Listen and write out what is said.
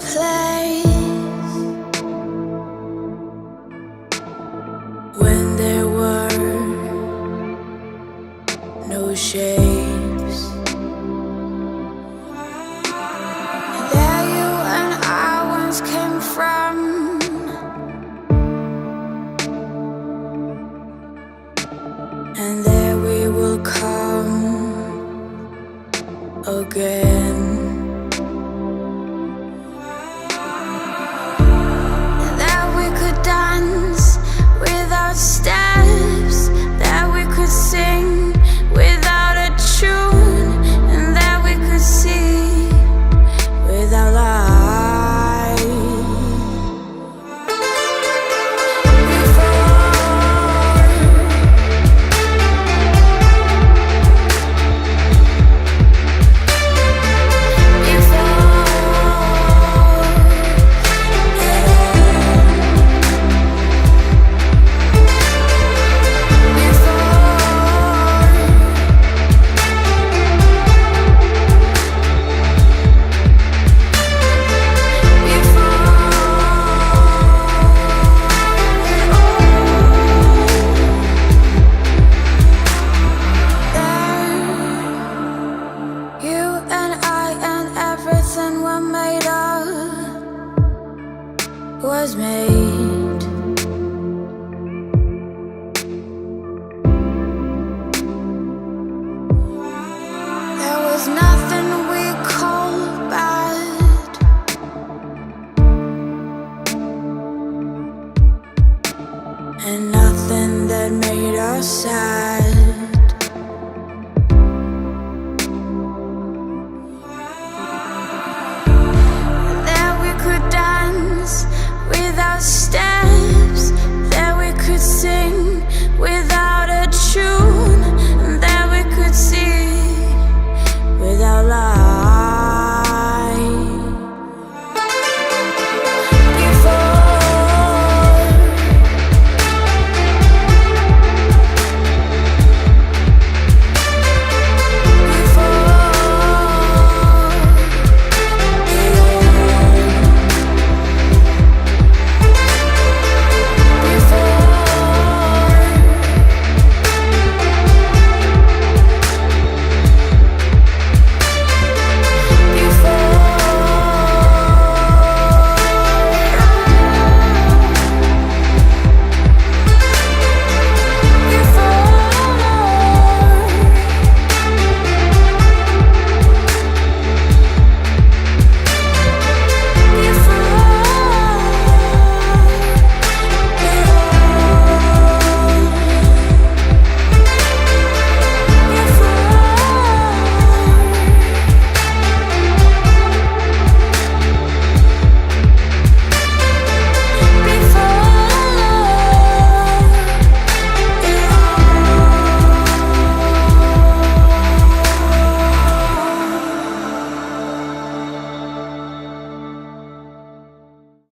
place when there were no shapes. There you and I once came from, and there we will come again. Dance without steps, that we could sing without a tune, and that we could see without light. Everything we're made of was made. There was nothing we called bad, and nothing that made us sad.